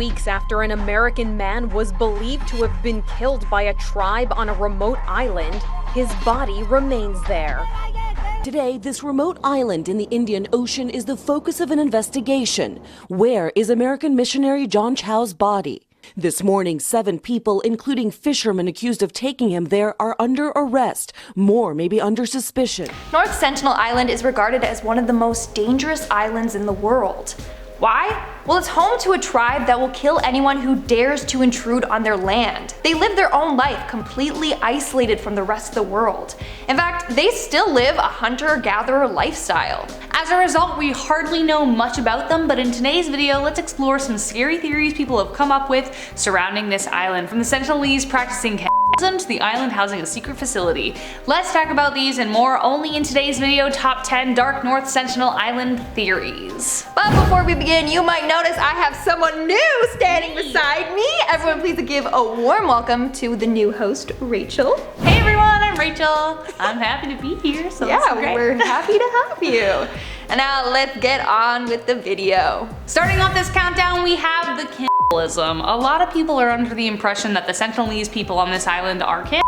weeks after an American man was believed to have been killed by a tribe on a remote island, his body remains there. Today, this remote island in the Indian Ocean is the focus of an investigation. Where is American missionary John Chau's body? This morning, 7 people, including fishermen accused of taking him there, are under arrest. More may be under suspicion. North Sentinel Island is regarded as one of the most dangerous islands in the world. Why? Well, it's home to a tribe that will kill anyone who dares to intrude on their land. They live their own life completely isolated from the rest of the world. In fact, they still live a hunter-gatherer lifestyle. As a result, we hardly know much about them, but in today's video, let's explore some scary theories people have come up with surrounding this island, from the Sentinelese practicing cannibalism to the island housing a secret facility. Let's talk about these and more only in today's video, Top 10 Dark North Sentinel Island Theories. But before we begin, you might notice I have someone new standing beside me. Everyone please give a warm welcome to the new host, Rachel. Hey everyone, I'm Rachel. I'm happy to be here, so yeah, we're happy to have you. And now let's get on with the video. Starting off this countdown, we have the cannibalism. A lot of people are under the impression that the Sentinelese people on this island are cannibals.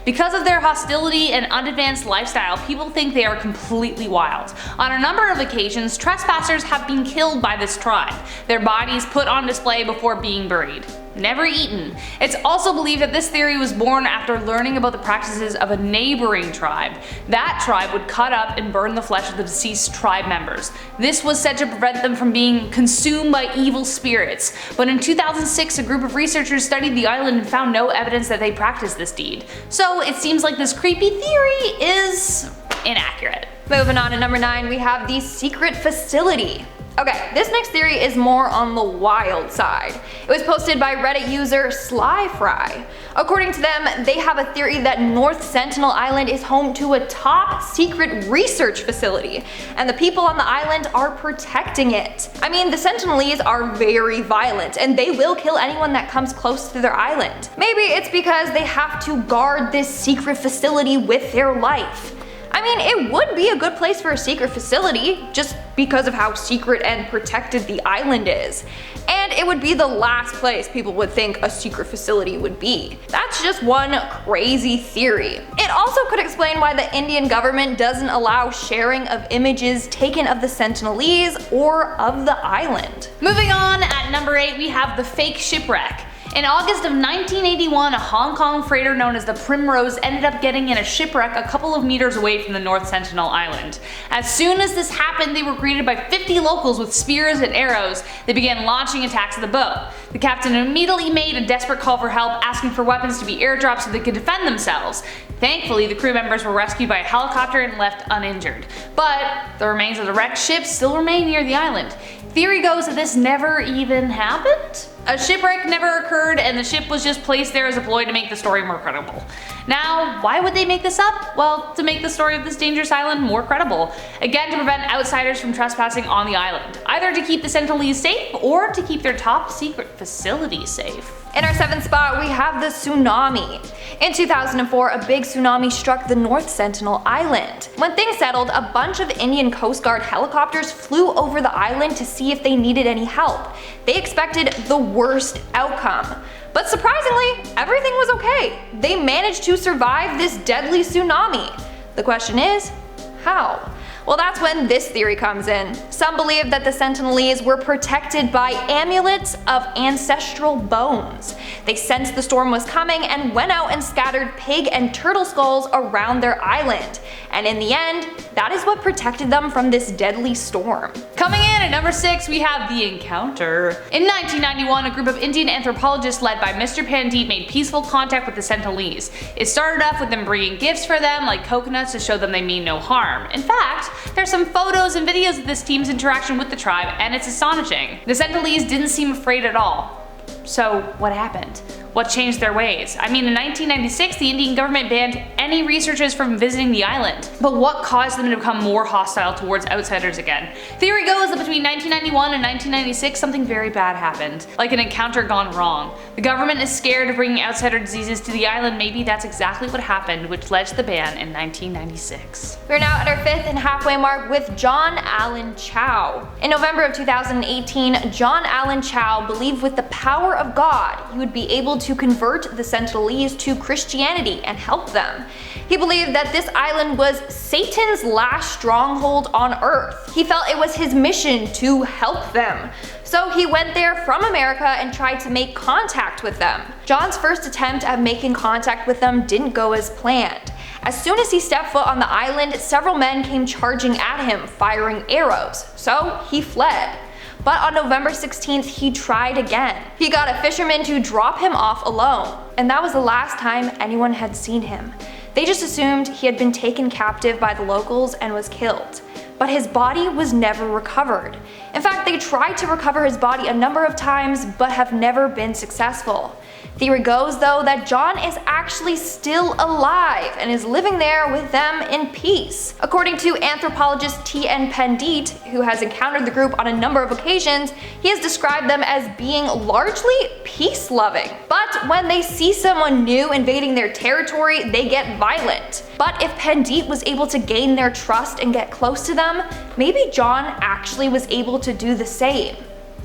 Because of their hostility and unadvanced lifestyle, people think they are completely wild. On a number of occasions, trespassers have been killed by this tribe, their bodies put on display before being buried. Never eaten. It's also believed that this theory was born after learning about the practices of a neighboring tribe. That tribe would cut up and burn the flesh of the deceased tribe members. This was said to prevent them from being consumed by evil spirits. But in 2006, a group of researchers studied the island and found no evidence that they practiced this deed. So it seems like this creepy theory is inaccurate. Moving on to number 9, we have the secret facility. Okay, this next theory is more on the wild side. It was posted by Reddit user Slyfry. According to them, they have a theory that North Sentinel Island is home to a top secret research facility, and the people on the island are protecting it. I mean, the Sentinelese are very violent, and they will kill anyone that comes close to their island. Maybe it's because they have to guard this secret facility with their life. I mean, it would be a good place for a secret facility, just because of how secret and protected the island is. And it would be the last place people would think a secret facility would be. That's just one crazy theory. It also could explain why the Indian government doesn't allow sharing of images taken of the Sentinelese or of the island. Moving on, at number 8 we have the fake shipwreck. In August of 1981, a Hong Kong freighter known as the Primrose ended up getting in a shipwreck a couple of meters away from the North Sentinel Island. As soon as this happened, they were greeted by 50 locals with spears and arrows. They began launching attacks at the boat. The captain immediately made a desperate call for help, asking for weapons to be airdropped so they could defend themselves. Thankfully, the crew members were rescued by a helicopter and left uninjured. But the remains of the wrecked ship still remain near the island. Theory goes that this never even happened? A shipwreck never occurred and the ship was just placed there as a ploy to make the story more credible. Now, why would they make this up? Well, to make the story of this dangerous island more credible. Again, to prevent outsiders from trespassing on the island. Either to keep the Sentinelese safe or to keep their top secret facility safe. In our 7th spot, we have the tsunami. In 2004, a big tsunami struck the North Sentinel Island. When things settled, a bunch of Indian Coast Guard helicopters flew over the island to see if they needed any help. They expected the worst outcome. But surprisingly, everything was okay. They managed to survive this deadly tsunami. The question is, how? Well, that's when this theory comes in. Some believe that the Sentinelese were protected by amulets of ancestral bones. They sensed the storm was coming and went out and scattered pig and turtle skulls around their island. And in the end, that is what protected them from this deadly storm. Coming in at number 6, we have the encounter. In 1991, a group of Indian anthropologists led by Mr. Pandit made peaceful contact with the Sentinelese. It started off with them bringing gifts for them, like coconuts, to show them they mean no harm. In fact, there's some photos and videos of this team's interaction with the tribe, and it's astonishing. The Sentinelese didn't seem afraid at all. So what happened? What changed their ways? I mean, in 1996, the Indian government banned any researchers from visiting the island. But what caused them to become more hostile towards outsiders again? Theory goes that between 1991 and 1996, something very bad happened, like an encounter gone wrong. The government is scared of bringing outsider diseases to the island. Maybe that's exactly what happened, which led to the ban in 1996. We're now at our 5th and halfway mark with John Allen Chau. In November of 2018, John Allen Chau believed with the power of God he would be able to convert the Sentinelese to Christianity and help them. He believed that this island was Satan's last stronghold on Earth. He felt it was his mission to help them. So he went there from America and tried to make contact with them. John's first attempt at making contact with them didn't go as planned. As soon as he stepped foot on the island, several men came charging at him, firing arrows. So he fled. But on November 16th, he tried again. He got a fisherman to drop him off alone, and that was the last time anyone had seen him. They just assumed he had been taken captive by the locals and was killed. But his body was never recovered. In fact, they tried to recover his body a number of times, but have never been successful. Theory goes, though, that John is actually still alive and is living there with them in peace. According to anthropologist T.N. Pandit, who has encountered the group on a number of occasions, he has described them as being largely peace-loving. But when they see someone new invading their territory, they get violent. But if Pandit was able to gain their trust and get close to them, maybe John actually was able to do the same.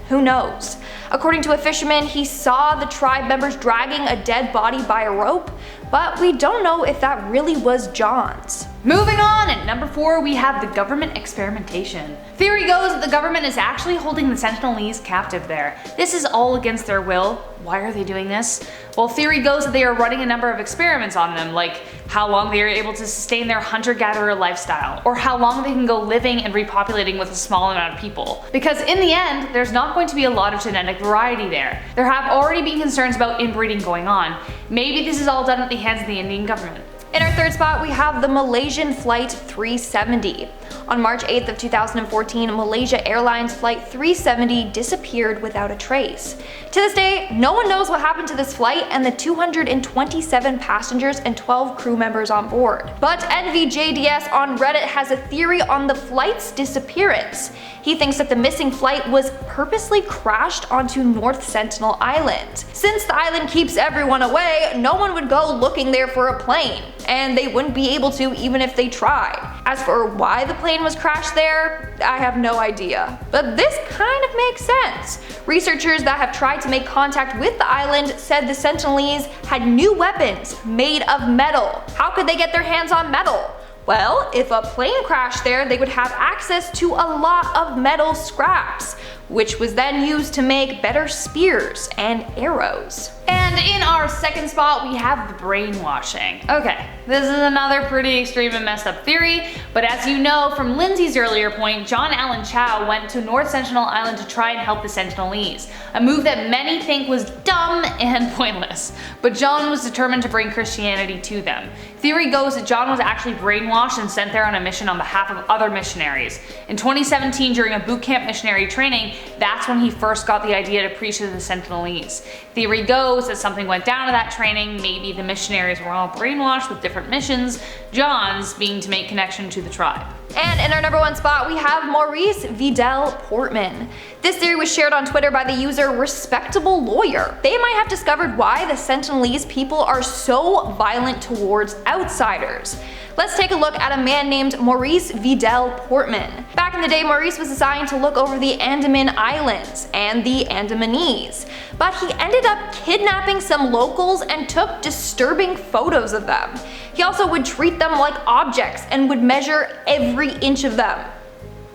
Who knows? According to a fisherman, he saw the tribe members dragging a dead body by a rope, but we don't know if that really was John's. Moving on, at number 4 we have the government experimentation. Theory goes that the government is actually holding the Sentinelese captive there. This is all against their will. Why are they doing this? Well, theory goes that they are running a number of experiments on them, like how long they are able to sustain their hunter-gatherer lifestyle, or how long they can go living and repopulating with a small amount of people. Because in the end, there's not going to be a lot of genetic variety there. There have already been concerns about inbreeding going on. Maybe this is all done at the hands of the Indian government. In our 3rd spot, we have the Malaysian Flight 370. On March 8th of 2014, Malaysia Airlines Flight 370 disappeared without a trace. To this day, no one knows what happened to this flight and the 227 passengers and 12 crew members on board. But NVJDS on Reddit has a theory on the flight's disappearance. He thinks that the missing flight was purposely crashed onto North Sentinel Island. Since the island keeps everyone away, no one would go looking there for a plane, and they wouldn't be able to even if they tried. As for why the plane was crashed there, I have no idea. But this kind of makes sense. Researchers that have tried to make contact with the island said the Sentinelese had new weapons made of metal. How could they get their hands on metal? Well, if a plane crashed there, they would have access to a lot of metal scraps, which was then used to make better spears and arrows. And in our 2nd spot, we have the brainwashing. Okay, this is another pretty extreme and messed up theory, but as you know from Lindsay's earlier point, John Allen Chau went to North Sentinel Island to try and help the Sentinelese, a move that many think was dumb and pointless. But John was determined to bring Christianity to them. Theory goes that John was actually brainwashed and sent there on a mission on behalf of other missionaries. In 2017, during a boot camp missionary training, that's when he first got the idea to preach to the Sentinelese. Theory goes that something went down at that training, maybe the missionaries were all brainwashed with different missions, John's being to make connection to the tribe. And in our number 1 spot, we have Maurice Vidal Portman. This theory was shared on Twitter by the user Respectable Lawyer. They might have discovered why the Sentinelese people are so violent towards outsiders. Let's take a look at a man named Maurice Vidal Portman. Back in the day, Maurice was assigned to look over the Andaman Islands and the Andamanese, but he ended up kidnapping some locals and took disturbing photos of them. He also would treat them like objects and would measure every inch of them.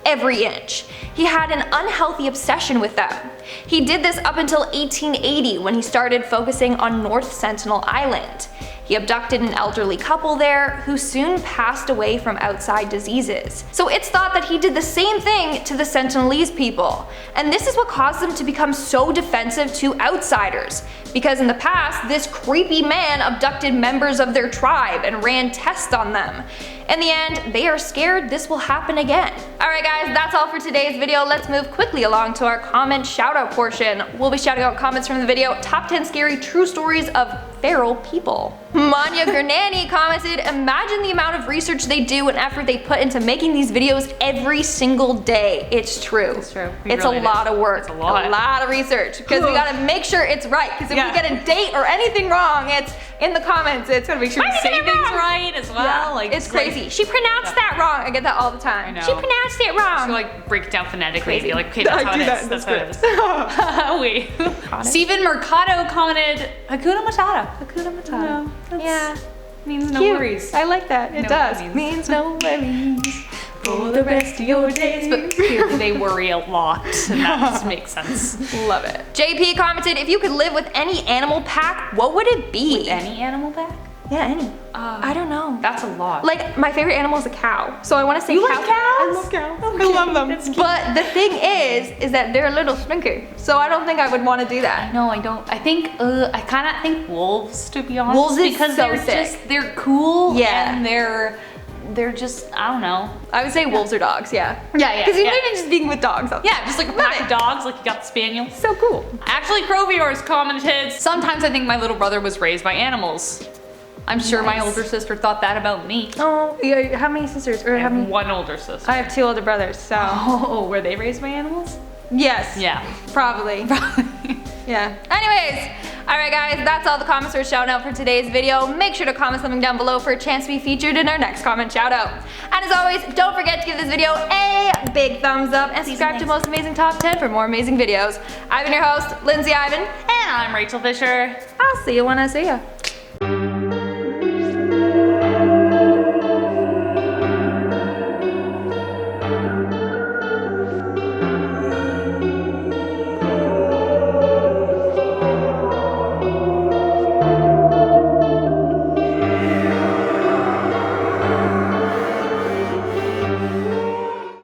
Every inch. He had an unhealthy obsession with them. He did this up until 1880 when he started focusing on North Sentinel Island. He abducted an elderly couple there who soon passed away from outside diseases. So it's thought that he did the same thing to the Sentinelese people. And this is what caused them to become so defensive to outsiders. Because in the past, this creepy man abducted members of their tribe and ran tests on them. In the end, they are scared this will happen again. Alright guys, that's all for today's video. Let's move quickly along to our comment shoutout portion. We'll be shouting out comments from the video, top 10 scary true stories of feral people. Manya Gurnani commented, imagine the amount of research they do and effort they put into making these videos every single day. It's true. It's true. It's really a lot of work. It's a lot of research. Because we gotta make sure it's right. Because if we get a date or anything wrong, it's in the comments. It's gotta make sure we say things right as well. Yeah, like it's crazy. She pronounced that wrong. I get that all the time. I know. She pronounced it wrong. So like break it down phonetically and be like, okay, I that's how do it that is. in the That's how it is. Wait. Stephen Mercado commented, Hakuna Matata. Hakuna Matata. No, yeah. Means no Cute. worries. I like that. It No does. worries. Means no worries for the rest of your days. But clearly they worry a lot, and that makes sense. Love it. JP commented, if you could live with any animal pack, what would it be? With any animal pack? Yeah, any. I don't know. That's a lot. Like, my favorite animal is a cow. So I want to say You cow. like cows? I love cows. I love them. That's cute. But the thing is that they're a little stinky. So I don't think I would want to do that. No, I don't. I think, I kind of think wolves, to be honest. Wolves is because so they're sick. just, they're cool. Yeah. And they're just, I don't know. I would say wolves or dogs, yeah. Yeah. Because you're literally just being with dogs. Yeah, just like a pack of dogs, like you got the spaniel. So cool. Actually, Croviors commented, sometimes I think my little brother was raised by animals. I'm sure my older sister thought that about me. Oh, yeah, how many sisters? Or I how have many? one older sister. I have 2 older brothers, so. Oh, were they raised by animals? Yes. Yeah. Probably. Yeah. Anyways, alright guys, that's all the comments we're shouting out for today's video. Make sure to comment something down below for a chance to be featured in our next comment shout out. And as always, don't forget to give this video a big thumbs up and subscribe to Most Amazing Top 10 for more amazing videos. I've been your host, Lindsay Ivan. And I'm Rachel Fisher. I'll see you when I see you.